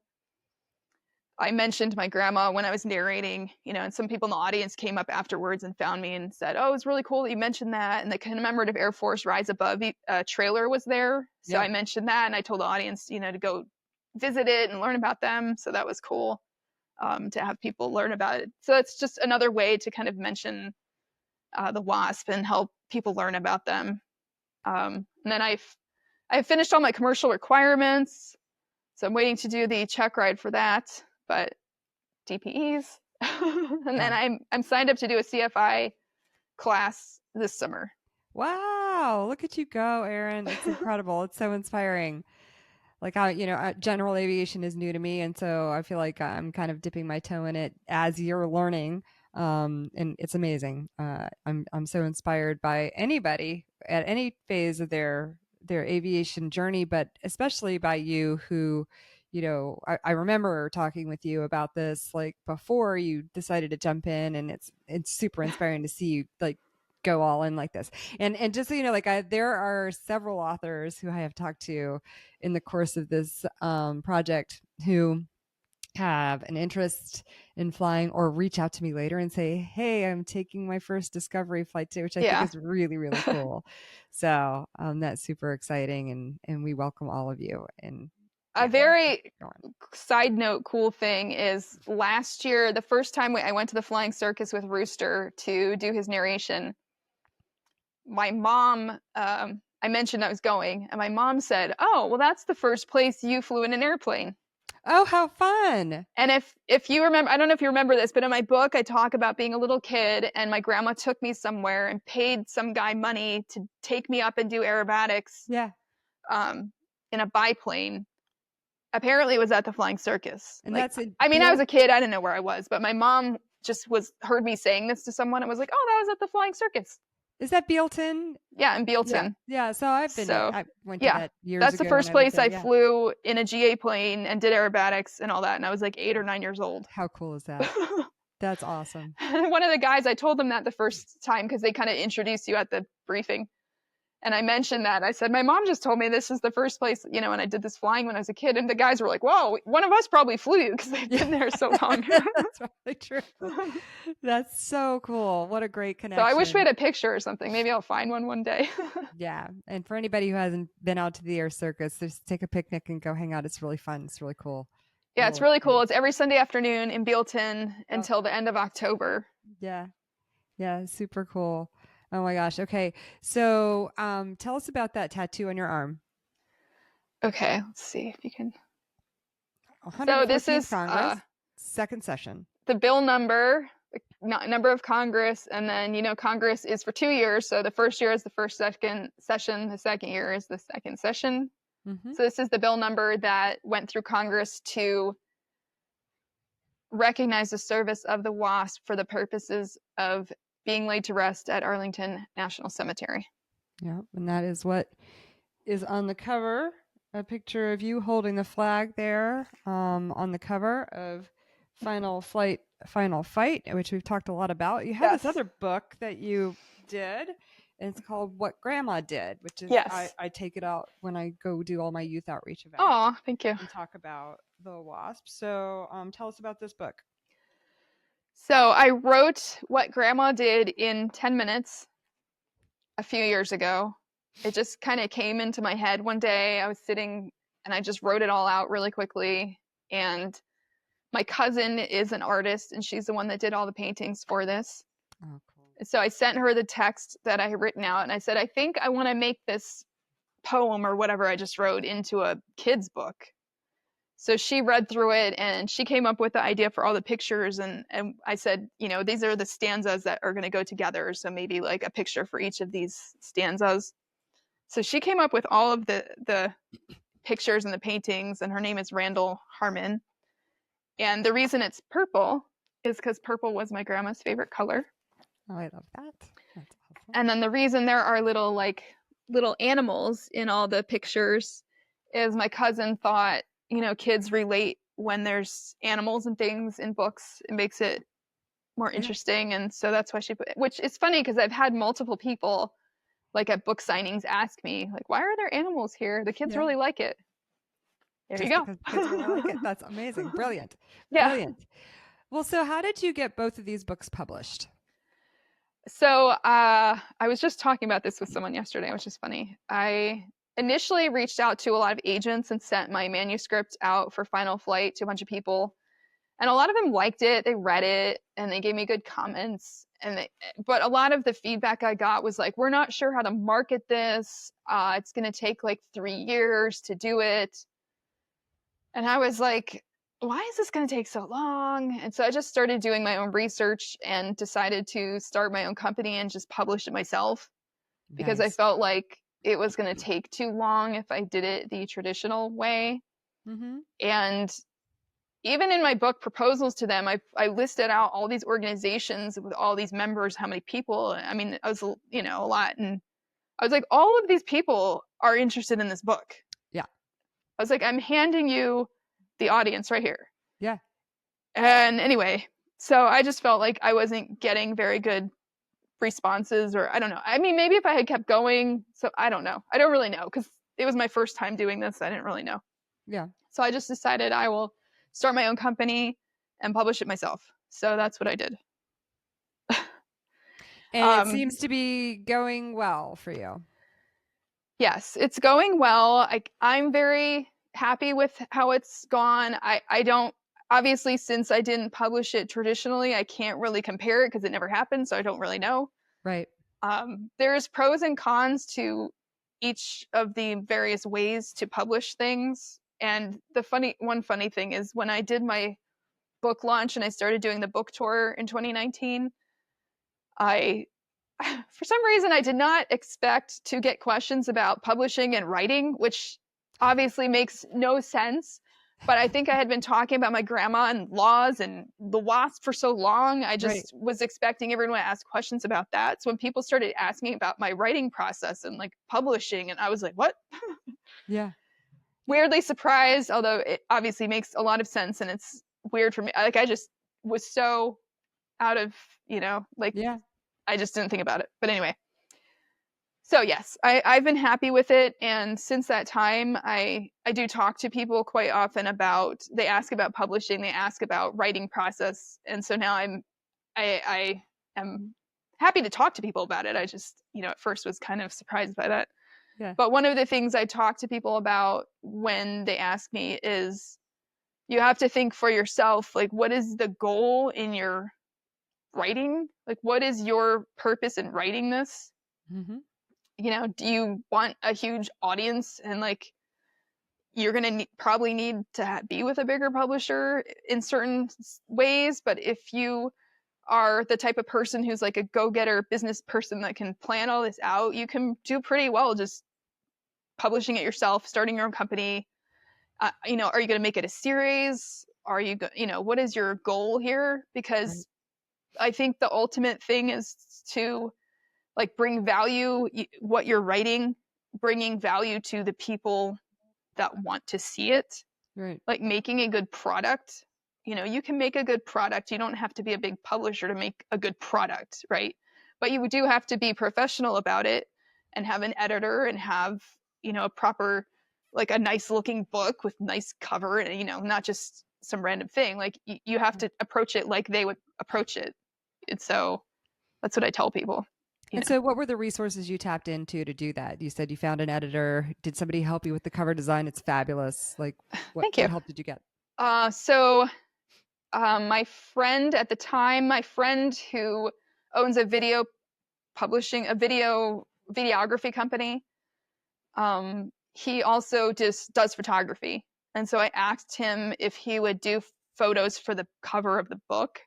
I mentioned my grandma when I was narrating, and some people in the audience came up afterwards and found me and said, "Oh, it was really cool that you mentioned that." And the commemorative Air Force Rise Above trailer was there. So I mentioned that, and I told the audience, to go visit it and learn about them. So that was cool to have people learn about it. So it's just another way to kind of mention the WASP and help people learn about them. And then I've finished all my commercial requirements. So I'm waiting to do the check ride for that, but DPEs. And then I'm signed up to do a CFI class this summer. Wow, look at you go, Erin. It's incredible. It's so inspiring. Like general aviation is new to me, and so I feel like I'm kind of dipping my toe in it as you're learning. And it's amazing. I'm so inspired by anybody at any phase of their aviation journey, but especially by you who, I remember talking with you about this like before you decided to jump in, and it's super inspiring to see you like go all in like this. And just so you know, like there are several authors who I have talked to in the course of this project who have an interest in flying or reach out to me later and say, "Hey, I'm taking my first discovery flight today," which I think is really, really cool. So that's super exciting, and we welcome all of you. And a very side note cool thing is last year, the first time I went to the Flying Circus with Rooster to do his narration, my mom, I mentioned I was going, and my mom said, "Oh, well, that's the first place you flew in an airplane." Oh, how fun. And if you remember, I don't know if you remember this, but in my book, I talk about being a little kid and my grandma took me somewhere and paid some guy money to take me up and do aerobatics. Yeah. In a biplane. Apparently it was at the Flying Circus. And I was a kid, I didn't know where I was, but my mom just heard me saying this to someone and was like, "Oh, that was at the Flying Circus." Is that Bealton? Yeah, in Bealton. Yeah. So I went to that years ago. That's the first place I flew in a GA plane and did aerobatics and all that. And I was like 8 or 9 years old. How cool is that? That's awesome. One of the guys, I told them that the first time because they kind of introduced you at the briefing. And I mentioned that. I said, "My mom just told me this is the first place, and I did this flying when I was a kid." And the guys were like, "Whoa, one of us probably flew because they've been there so long." That's probably true. That's so cool. What a great connection. So I wish we had a picture or something. Maybe I'll find one day. Yeah. And for anybody who hasn't been out to the air circus, just take a picnic and go hang out. It's really fun. It's really cool. Yeah, it's really cool. It's every Sunday afternoon in Bealton until the end of October. Yeah. Yeah, super cool. Oh my gosh. Okay. So tell us about that tattoo on your arm. Okay. Let's see if you can. So this is Congress, second session. The bill number of Congress. And then, Congress is for 2 years. So the first year is the first session. The second year is the second session. Mm-hmm. So this is the bill number that went through Congress to recognize the service of the WASP for the purposes of being laid to rest at Arlington National Cemetery. Yeah, and that is what is on the cover, a picture of you holding the flag there on the cover of Final Fight, which we've talked a lot about. You have this other book that you did, and it's called What Grandma Did, which is, I take it out when I go do all my youth outreach events. Oh, thank you. And talk about the WASP. So tell us about this book. So I wrote What Grandma Did in 10 minutes a few years ago. It just kind of came into my head one day. I was sitting and I just wrote it all out really quickly. And my cousin is an artist and she's the one that did all the paintings for this. Oh, cool. So I sent her the text that I had written out and I said, "I think I want to make this poem or whatever I just wrote into a kid's book." So she read through it and she came up with the idea for all the pictures. And I said, these are the stanzas that are going to go together. So maybe like a picture for each of these stanzas. So she came up with all of the pictures and the paintings. And her name is Randall Harmon. And the reason it's purple is because purple was my grandma's favorite color. Oh, I love that. That's awesome. And then the reason there are little animals in all the pictures is my cousin thought, kids relate when there's animals and things in books. It makes it more interesting. And so that's why she put it, which is funny because I've had multiple people like at book signings ask me, like, why are there animals here? The kids Yeah. really like it. There Just you because kids really like it. go. That's amazing. Brilliant. Yeah. Brilliant. Well, so how did you get both of these books published? So I was just talking about this with someone yesterday, which is funny. I initially reached out to a lot of agents and sent my manuscript out for final flight to a bunch of people. And a lot of them liked it. They read it and they gave me good comments. But a lot of the feedback I got was like, we're not sure how to market this. It's going to take like 3 years to do it. And I was like, why is this going to take so long? And so I just started doing my own research and decided to start my own company and just publish it myself because I Nice. felt like it was going to take too long if I did it the traditional way. Mm-hmm. And even in my book proposals to them, I listed out all these organizations with all these members, how many people. I mean, I was, a lot. And I was like, all of these people are interested in this book. Yeah. I was like, I'm handing you the audience right here. Yeah. And anyway, so I just felt like I wasn't getting very good responses, or I don't know. I mean, maybe if I had kept going, so I don't know. I don't really know because it was my first time doing this. I didn't really know. Yeah. So I just decided I will start my own company and publish it myself. So that's what I did. And it seems to be going well for you. Yes, it's going well. I'm very happy with how it's gone. I don't, obviously, since I didn't publish it traditionally, I can't really compare it because it never happened. So I don't really know. Right. There's pros and cons to each of the various ways to publish things. And one funny thing is when I did my book launch and I started doing the book tour in 2019, for some reason, I did not expect to get questions about publishing and writing, which obviously makes no sense. But I think I had been talking about my grandma and laws and the WASP for so long. I just was expecting everyone to ask questions about that. So when people started asking about my writing process and like publishing, and I was like, what? Yeah. Weirdly surprised, although it obviously makes a lot of sense. And it's weird for me. Like I just was so out of, Yeah. I just didn't think about it. But anyway, so yes, I've been happy with it. And since that time, I do talk to people quite often about, they ask about publishing, they ask about writing process. And so now I am happy to talk to people about it. I just, at first was kind of surprised by that. Yeah. But one of the things I talk to people about when they ask me is you have to think for yourself, like, what is the goal in your writing? Like, what is your purpose in writing this? Mm-hmm. Do you want a huge audience and like you're going to probably need to be with a bigger publisher in certain ways, but if you are the type of person who's like a go-getter business person that can plan all this out, you can do pretty well just publishing it yourself, starting your own company. Are you going to make it a series? Are you what is your goal here? Because I think the ultimate thing is to like bring value, what you're writing, bringing value to the people that want to see it. Right. Like making a good product. You can make a good product. You don't have to be a big publisher to make a good product, right? But you do have to be professional about it and have an editor and have, a proper, like a nice looking book with nice cover and, not just some random thing. Like you have to approach it like they would approach it. And so that's what I tell people. And so what were the resources you tapped into to do that? You said you found an editor. Did somebody help you with the cover design? It's fabulous. Like what help did you get? So my friend at the time, who owns a videography company, he also just does photography. And so I asked him if he would do photos for the cover of the book.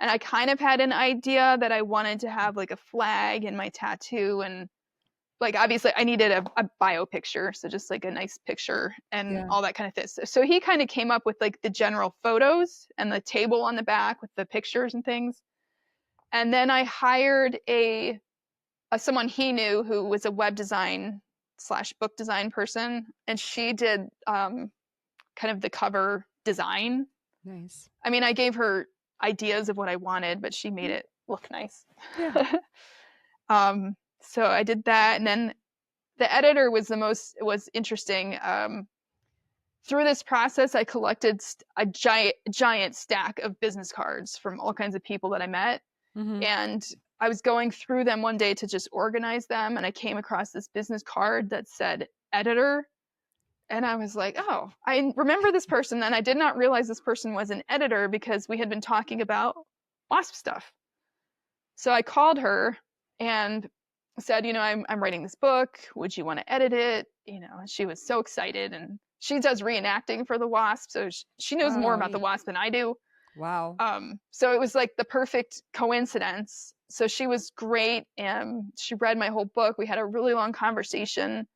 And I kind of had an idea that I wanted to have like a flag in my tattoo. And like, obviously I needed a bio picture. So just like a nice picture and all that kind of thing. So he kind of came up with like the general photos and the table on the back with the pictures and things. And then I hired someone he knew who was a web design / book design person. And she did kind of the cover design. Nice. I mean, I gave her ideas of what I wanted, but she made it look nice. Yeah. So I did that, and then the editor was interesting. Through this process, I collected a giant stack of business cards from all kinds of people that I met, Mm-hmm. and I was going through them one day to just organize them, and I came across this business card that said editor, and I was like, oh, I remember this person, and I did not realize this person was an editor because we had been talking about WASP stuff. So I called her and said, I'm writing this book. Would you want to edit it? She was so excited, and she does reenacting for the WASP, so she knows more Oh, about the neat. WASP than I do. Wow. So it was like the perfect coincidence. So she was great, and she read my whole book. We had a really long conversation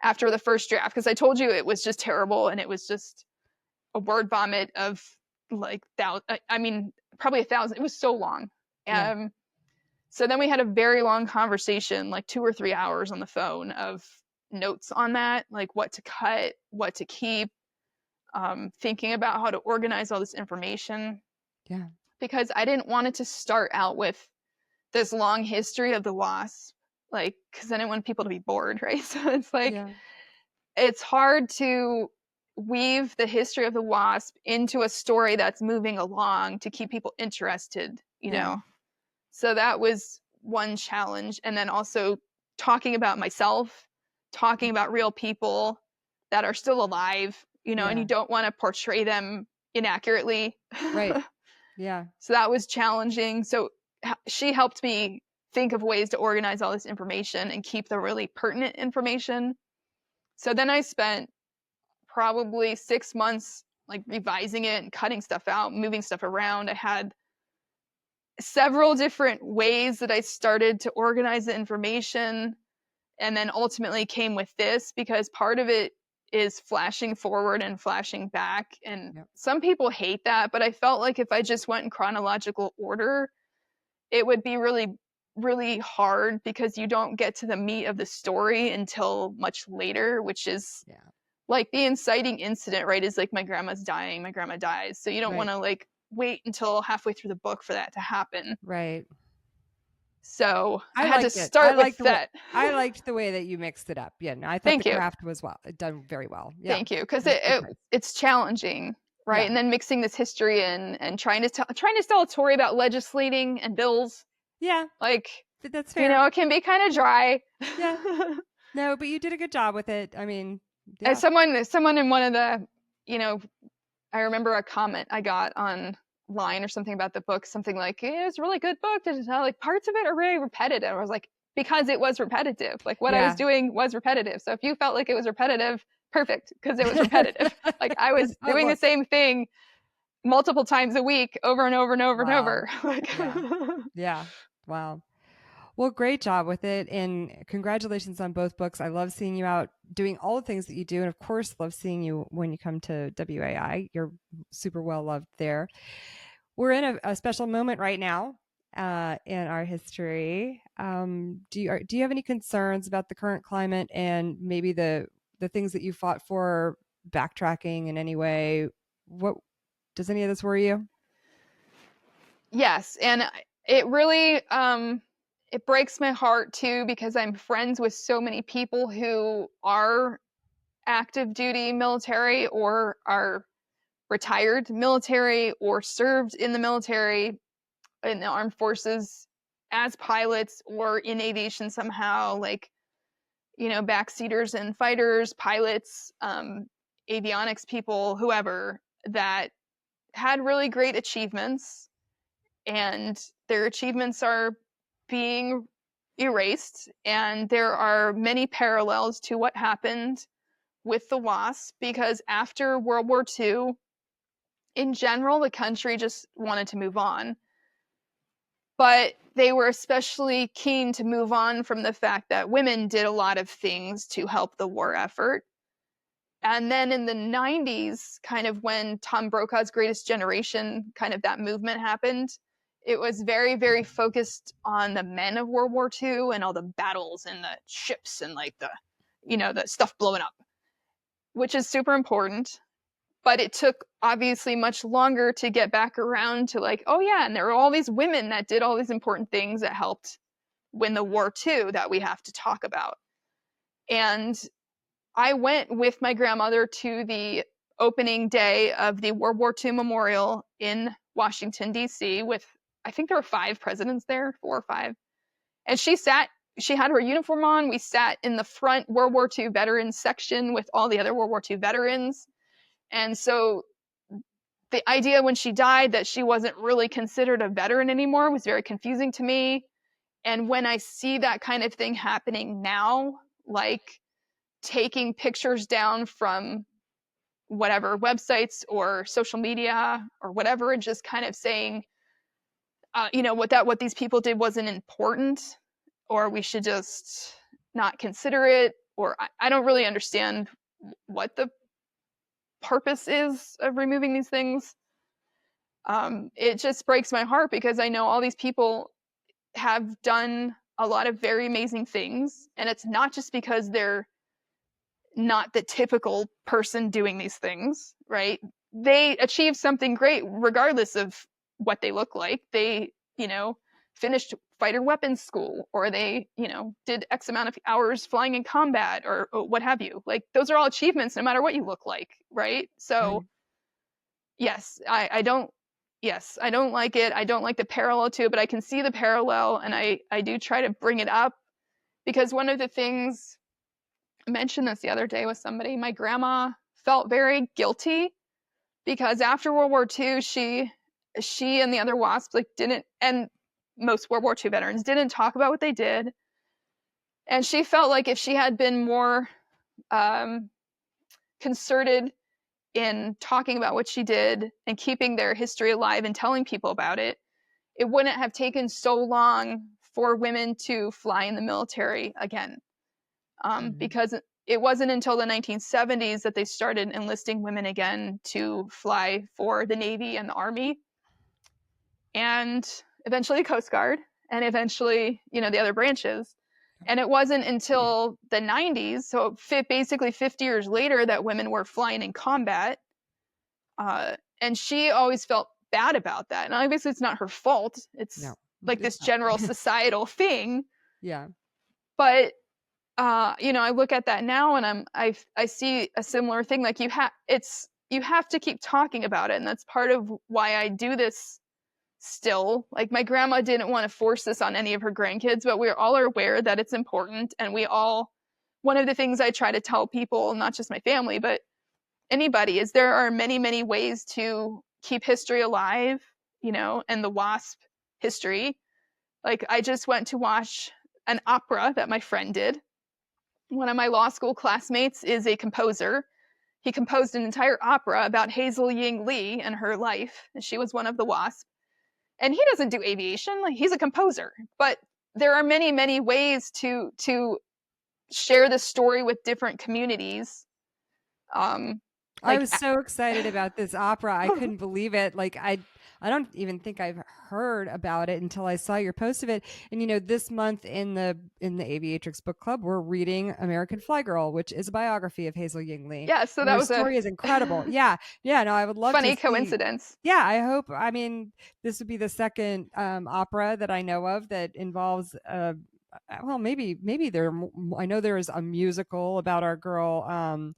after the first draft because I told you it was just terrible, and it was just a word vomit of like probably 1,000. It was so long. Yeah. So then we had a very long conversation, like 2 or 3 hours on the phone of notes on that, like what to cut, what to keep, thinking about how to organize all this information. Yeah. Because I didn't want it to start out with this long history of the WASP, like, because I didn't want people to be bored, right? So it's like, Yeah. it's hard to weave the history of the WASP into a story that's moving along to keep people interested, Yeah. So that was one challenge. And then also talking about myself, talking about real people that are still alive, and you Yeah. don't want to portray them inaccurately. Right. Yeah. So that was challenging. So she helped me think of ways to organize all this information and keep the really pertinent information. So then I spent probably 6 months like revising it and cutting stuff out, moving stuff around. I had several different ways that I started to organize the information, and then ultimately came with this because part of it is flashing forward and flashing back, and Yep. some people hate that, but I felt like if I just went in chronological order, it would be really really hard because you don't get to the meat of the story until much later, which is Yeah. like the inciting incident, right? Is like my grandma's dying, my grandma dies, so you don't want Right. to like wait until halfway through the book for that to happen. Right. So I I had to liked it. start with that. I liked the way that you mixed it up. Yeah, no, I thought the Thank you. craft was done very well. Yeah. Thank you. Because It was very nice. it's challenging, right? Yeah. And then mixing this history in and trying to tell a story about legislating and bills, Yeah. like, But that's fair. it can be kind of dry. Yeah. No, but you did a good job with it. I mean, As yeah. someone in one of the, I remember a comment I got online or something about the book, something like, "It was a really good book." Like parts of it are very repetitive. I was like, because it was repetitive. Like what I was Yeah. doing was repetitive. So if you felt like it was repetitive, perfect, because it was repetitive. Like I was doing the same thing multiple times a week over and over and over and Wow. over. Like Yeah. Yeah. Wow. Well, great job with it. And congratulations on both books. I love seeing you out doing all the things that you do. And of course, love seeing you when you come to WAI. You're super well loved there. We're in a special moment right now in our history. Do you have any concerns about the current climate and maybe the things that you fought for backtracking in any way? What does any of this worry you? yes, and it really it breaks my heart too because I'm friends with so many people who are active duty military or are retired military or served in the military in the armed forces as pilots or in aviation somehow, like backseaters and fighters, pilots, avionics people, whoever, that had really great achievements, and their achievements are being erased, and there are many parallels to what happened with the WASP because after World War II, in general, the country just wanted to move on. But they were especially keen to move on from the fact that women did a lot of things to help the war effort. And then in the 90s, kind of when Tom Brokaw's Greatest Generation, kind of that movement happened, it was very, very focused on the men of World War II and all the battles and the ships and like the stuff blowing up, which is super important. But it took obviously much longer to get back around to like, oh yeah, and there were all these women that did all these important things that helped win the war too that we have to talk about. And I went with my grandmother to the opening day of the World War II Memorial in Washington, D.C. with, I think there were 5 presidents there, 4 or 5. And she had her uniform on. We sat in the front World War II veterans section with all the other World War II veterans. And so the idea when she died that she wasn't really considered a veteran anymore was very confusing to me. And when I see that kind of thing happening now, like taking pictures down from whatever websites or social media or whatever, and just kind of saying, what these people did wasn't important, or we should just not consider it, or I don't really understand what the purpose is of removing these things. It just breaks my heart because I know all these people have done a lot of very amazing things, and it's not just because they're not the typical person doing these things, right? They achieved something great regardless of what they look like. They, finished fighter weapons school, or they, did X amount of hours flying in combat, or what have you. Like, those are all achievements no matter what you look like, right? So, Right. yes, I don't like it. I don't like the parallel to it, but I can see the parallel, and I do try to bring it up because one of the things, I mentioned this the other day with somebody, my grandma felt very guilty because after World War II, she and the other WASPs didn't, and most World War II veterans didn't talk about what they did. And she felt like if she had been more concerted in talking about what she did and keeping their history alive and telling people about it, it wouldn't have taken so long for women to fly in the military again. Because it wasn't until the 1970s that they started enlisting women again to fly for the Navy and the Army, and eventually the Coast Guard, and eventually, the other branches. And it wasn't until the 90s, so basically 50 years later, that women were flying in combat. And she always felt bad about that. And obviously it's not her fault. It's this general societal thing. Yeah. But I look at that now and I see a similar thing. Like you have to keep talking about it. And that's part of why I do this still. Like, my grandma didn't want to force this on any of her grandkids, but we all are aware that it's important. And one of the things I try to tell people, not just my family, but anybody, is there are many, many ways to keep history alive, and the WASP history. Like, I just went to watch an opera that my friend did. One of my law school classmates is a composer. He composed an entire opera about Hazel Ying Lee and her life, and she was one of the WASP. And he doesn't do aviation, like, he's a composer. But there are many, many ways to share the story with different communities. I was so excited about this opera. I couldn't believe it. Like, I don't even think I've heard about it until I saw your post of it. And this month in the Aviatrix Book Club, we're reading American Fly Girl, which is a biography of Hazel Ying Lee. Yeah, so that was story is incredible. Yeah. No, I would love funny to coincidence. Yeah, I hope. I mean, this would be the second opera that I know of that involves well, maybe there. I know there is a musical about our girl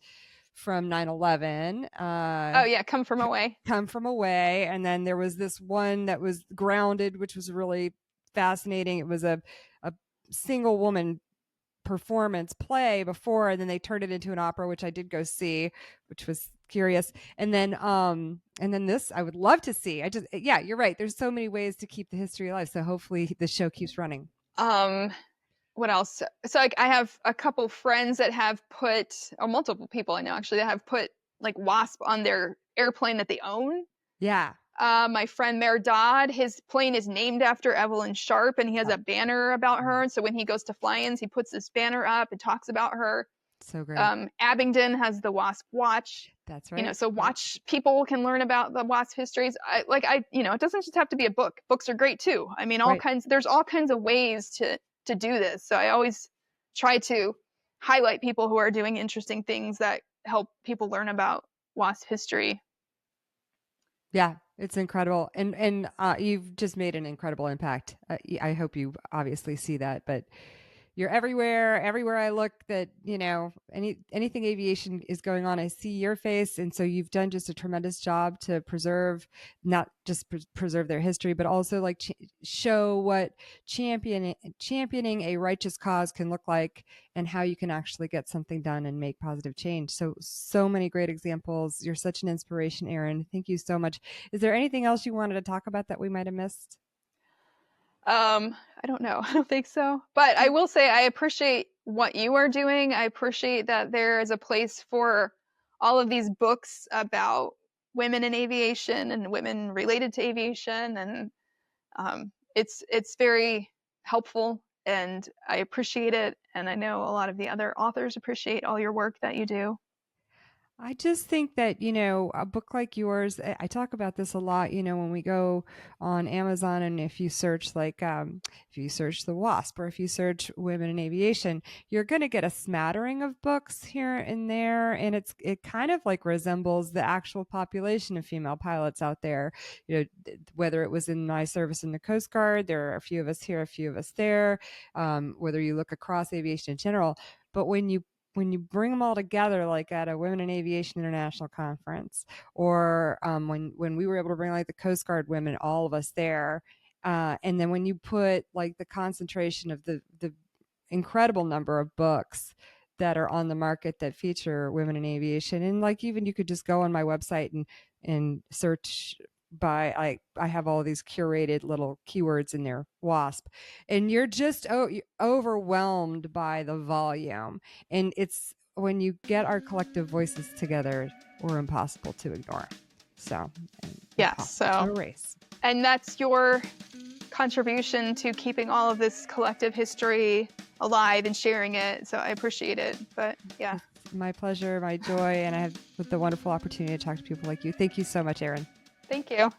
from 9/11. Oh yeah, Come From Away. Come From Away. And then there was this one that was Grounded, which was really fascinating. It was a single woman performance play before, and then they turned it into an opera, which I did go see, which was curious. And then this I would love to see. Yeah, you're right. There's so many ways to keep the history alive. So hopefully the show keeps running. What else? So, like, I have a couple friends that have put, or multiple people I know actually, that have put like WASP on their airplane that they own. Yeah. My friend Mayor Dodd, his plane is named after Evelyn Sharp, and he has a banner about her. And so when he goes to fly-ins, he puts this banner up and talks about her. So great. Abingdon has the WASP Watch. That's right. So people can learn about the WASP histories. It doesn't just have to be a book. Books are great too. I mean, there's all kinds of ways to do this. So I always try to highlight people who are doing interesting things that help people learn about WASP history. Yeah. It's incredible. And you've just made an incredible impact. I hope you obviously see that, but you're everywhere I look that, anything aviation is going on, I see your face. And so you've done just a tremendous job to preserve, not just preserve their history, but also like show what championing a righteous cause can look like and how you can actually get something done and make positive change. So many great examples. You're such an inspiration, Erin. Thank you so much. Is there anything else you wanted to talk about that we might have missed? I don't know. I don't think so. But I will say I appreciate what you are doing. I appreciate that there is a place for all of these books about women in aviation and women related to aviation, and it's very helpful, and I appreciate it. And I know a lot of the other authors appreciate all your work that you do. I just think that, a book like yours, I talk about this a lot, when we go on Amazon and if you search if you search the WASP or if you search women in aviation, you're going to get a smattering of books here and there. And it kind of like resembles the actual population of female pilots out there, whether it was in my service in the Coast Guard, there are a few of us here, a few of us there, whether you look across aviation in general. But when you bring them all together, like at a Women in Aviation International conference, or when we were able to bring like the Coast Guard women, all of us there, and then when you put like the concentration of the incredible number of books that are on the market that feature women in aviation, and like even you could just go on my website and search by I have all these curated little keywords in there, WASP, and you're just overwhelmed by the volume. And it's when you get our collective voices together, we're impossible to ignore. So, and Yes. impossible to So, erase. and that's your contribution to keeping all of this collective history alive and sharing it. So I appreciate it. But yeah. It's my pleasure, my joy, and I have the wonderful opportunity to talk to people like you. Thank you so much, Erin. Thank you.